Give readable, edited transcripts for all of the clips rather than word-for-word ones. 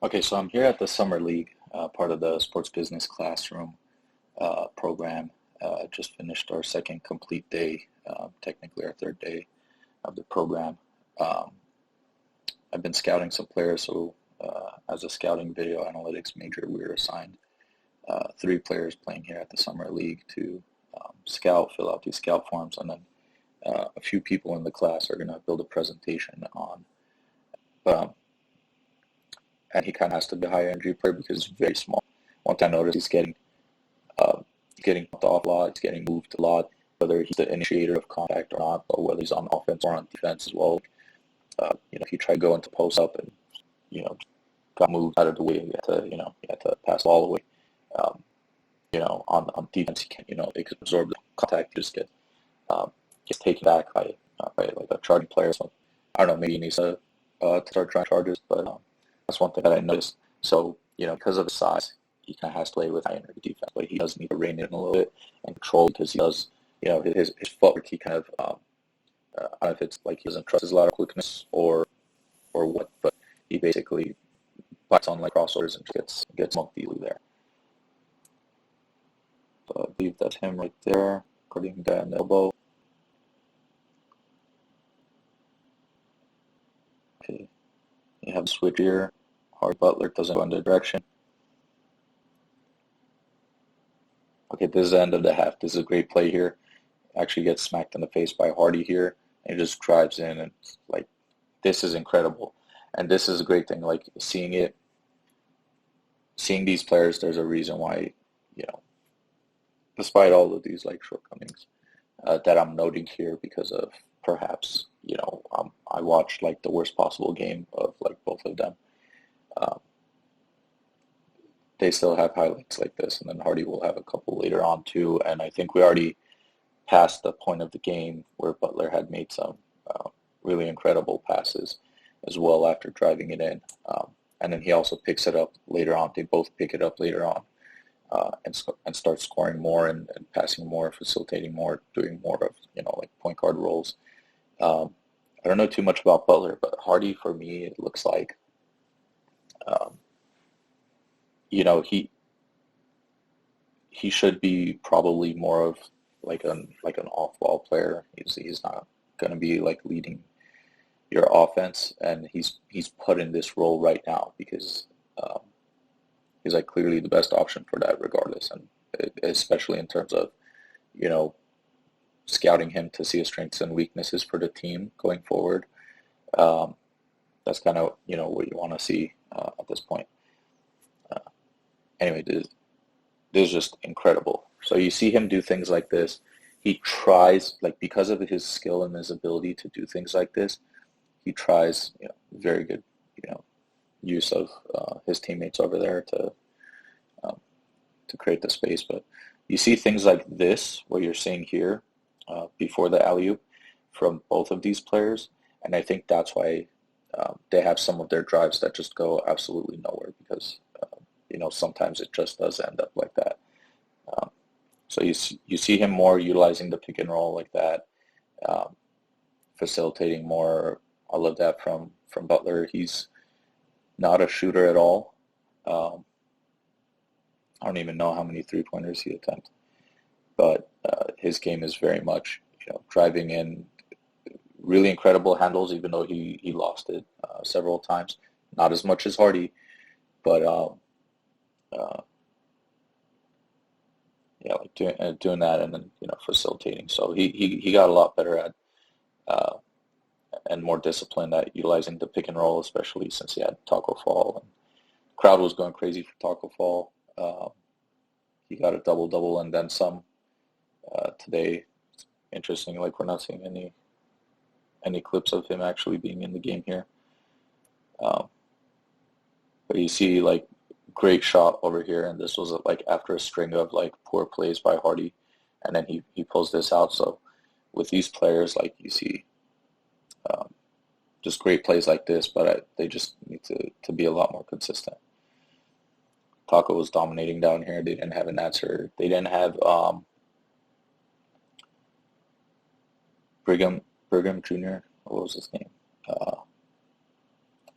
Okay, so I'm here at the Summer League, part of the Sports Business Classroom program. Just finished our second complete day, technically our third day of the program. Um, I've been scouting some players, so as a scouting video analytics major, we were assigned three players playing here at the Summer League to scout, fill out these scout forms, and then a few people in the class are going to build a presentation on. Um, and he kind of has to be a high energy player because he's very small. One thing I noticed, uh, getting bumped off a lot, he's getting moved a lot, whether he's the initiator of contact or not, or whether he's on offense or on defense as well. If you try to go into post up and, got moved out of the way, you had to pass the ball away. Um, on defense, they could absorb the contact, just gets taken back by like a charging player. So I don't know, maybe he needs to start trying charges, but that's one thing that I noticed. So, because of his size, he kind of has to play with high energy defense, but he does need to rein it in a little bit and control because he does, his footwork, he kind of, I don't know if it's like he doesn't trust his lateral quickness or what, but he basically bites on like crossovers and gets mugged easily there. So I believe that's him right there, cutting that an elbow. Okay, you have the switch here. Butler doesn't go in the direction. Okay, this is the end of the half. This is a great play here. Actually gets smacked in the face by Hardy here, and he just drives in, and like, this is incredible. And this is a great thing, like seeing these players, there's a reason why, you know, despite all of these like shortcomings that I'm noting here because of perhaps, I watched like the worst possible game of like both of them. Um, they still have highlights like this, and then Hardy will have a couple later on too. And I think we already passed the point of the game where Butler had made some really incredible passes as well after driving it in. And then he also picks it up later on. They both pick it up later on and start scoring more and passing more, facilitating more, doing more of, like point guard roles. Um, I don't know too much about Butler, but Hardy for me, it looks like, um, he should be probably more of like an off-ball player. He's not going to be like leading your offense, and he's put in this role right now because um, he's like clearly the best option for that, regardless, and especially in terms of you know scouting him to see his strengths and weaknesses for the team going forward. Um, that's kind of what you want to see at this point. Uh, anyway, this is just incredible. So you see him do things like this. He tries, like, because of his skill and his ability to do things like this, he tries, very good, you know, use of his teammates over there um, to create the space. But you see things like this, what you're seeing here before the alley-oop from both of these players, and I think that's why they have some of their drives that just go absolutely nowhere because sometimes it just does end up like that. Um, so you see him more utilizing the pick and roll like that, um, facilitating more. I love that from Butler. He's not a shooter at all. Um, I don't even know how many three-pointers he attempts, but his game is very much driving in, really incredible handles, even though he lost it several times. Not as much as Hardy, but uh, yeah, like doing that and then facilitating. So he got a lot better at uh, and more disciplined at utilizing the pick and roll, especially since he had Taco Fall and crowd was going crazy for Taco Fall. He got a double double and then some today. Interesting, like we're not seeing any clips of him actually being in the game here. Um, but you see like great shot over here, and this was like after a string of like poor plays by Hardy, and then he pulls this out. So with these players, like you see, um, just great plays like this, but they just need to be a lot more consistent. Taco was dominating down here. They didn't have an answer. They didn't have Brigham Jr. What was his name?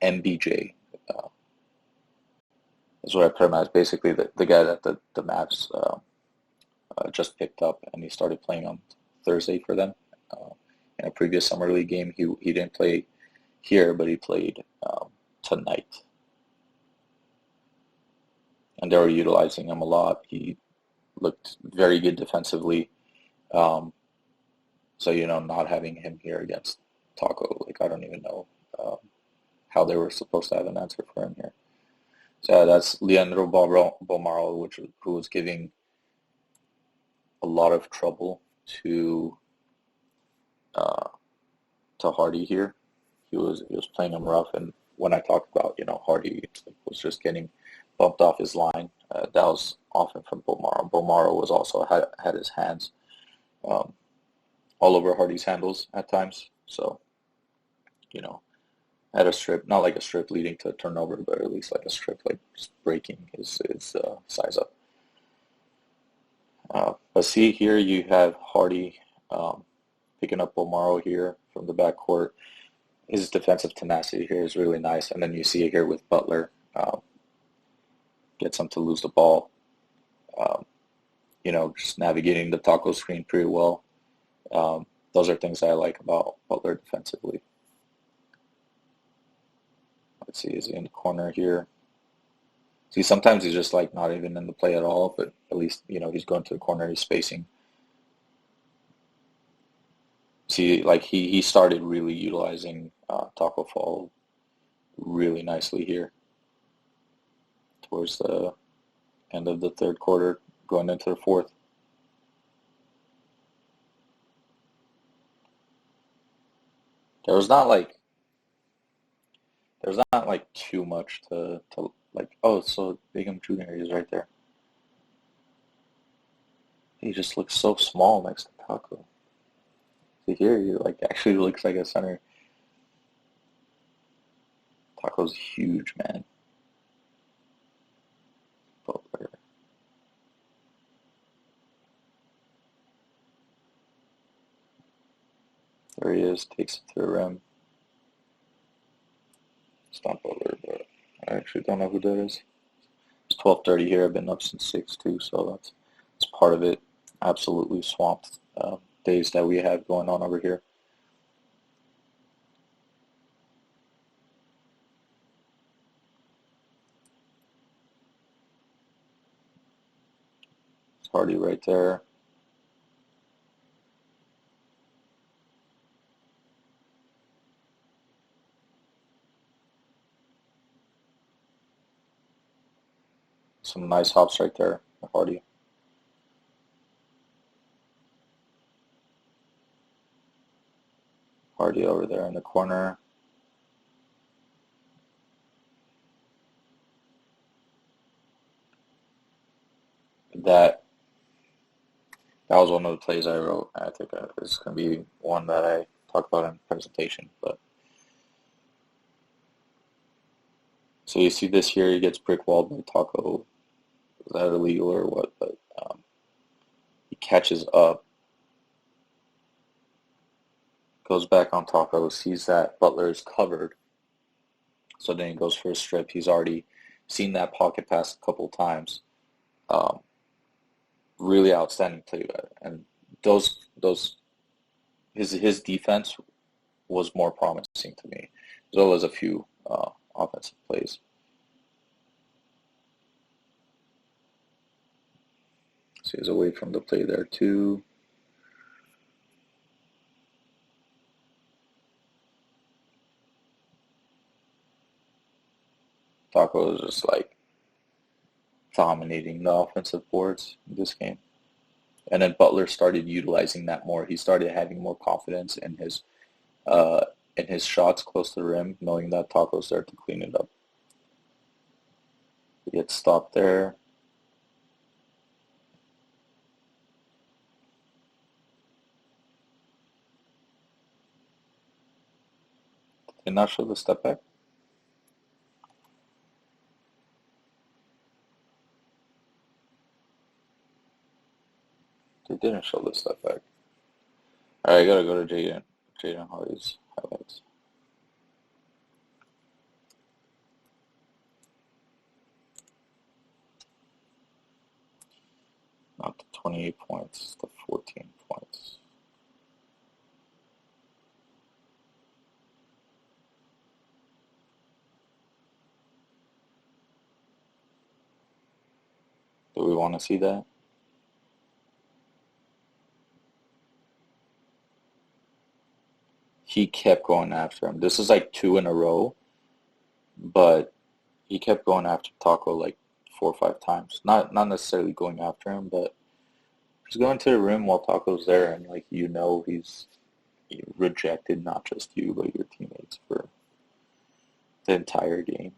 MBJ. Uh, is what I put him as. Basically, the guy that the Mavs just picked up, and he started playing on Thursday for them. In a previous summer league game, he didn't play here, but he played tonight, and they were utilizing him a lot. He looked very good defensively. So, not having him here against Taco, like, I don't even know how they were supposed to have an answer for him here. So yeah, that's Leandro Bomaro, who was giving a lot of trouble to Hardy here. He was playing him rough, and when I talked about Hardy was just getting bumped off his line, that was often from Bomaro. Bomaro was also had his hands all over Hardy's handles at times. So, had a strip, not like a strip leading to a turnover, but at least like a strip, like just breaking his size up. But see here, you have Hardy picking up Bomaro here from the backcourt. His defensive tenacity here is really nice, and then you see it here with Butler. Gets him to lose the ball. Just navigating the taco screen pretty well. Those are things I like about Butler defensively. Let's see, is he in the corner here? See, sometimes he's just like not even in the play at all, but at least, he's going to the corner, he's spacing. See, like he started really utilizing Taco Fall really nicely here towards the end of the third quarter, going into the fourth. There's not like too much to like, oh, so Bingham Jr. is right there. He just looks so small next to Taco. See here, he actually looks like a center. Taco's huge, man. Butler. There he is, takes it to the rim. It's not Butler, but I actually don't know who that is. It's 12:30 here. I've been up since 6 too, so that's part of it. Absolutely swamped days that we have going on over here. It's Hardy right there. Some nice hops right there, Hardy. Hardy over there in the corner. That was one of the plays I wrote. I think it's going to be one that I talk about in the presentation. But so you see this here, he gets brick walled by Taco. Is that illegal or what? But he catches up, goes back on Taco, sees that Butler is covered. So then he goes for a strip. He's already seen that pocket pass a couple times. Really outstanding play, and his defense was more promising to me, as well as a few offensive plays. So he's away from the play there too. Taco is just like dominating the offensive boards in this game. And then Butler started utilizing that more. He started having more confidence in his shots close to the rim, knowing that Taco's there to clean it up. He gets stopped there. Did they not show the step back? They didn't show the step back. All right, I gotta go to Jaden Hardy's highlights. 28 points to 14 points. Do we want to see that? He kept going after him. This is like 2 in a row, but he kept going after Taco like 4 or 5 times. Not necessarily going after him, but he's going to the rim while Taco's there, and like he's rejected not just you but your teammates for the entire game.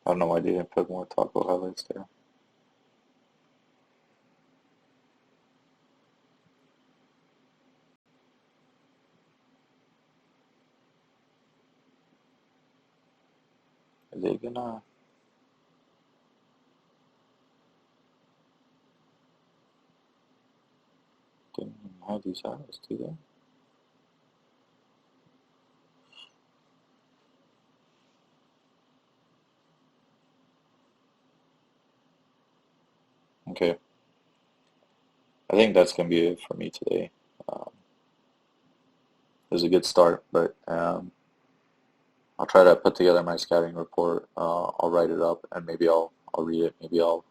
I don't know why they didn't put more Taco highlights there. Are they gonna didn't have these highlights, do they? Okay. I think that's gonna be it for me today. Um, it was a good start, but I'll try to put together my scouting report. I'll write it up, and maybe I'll read it. Maybe I'll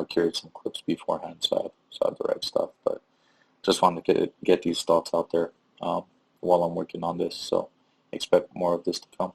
curate some clips beforehand, so I have the right stuff. But just wanted to get these thoughts out there while I'm working on this. So expect more of this to come.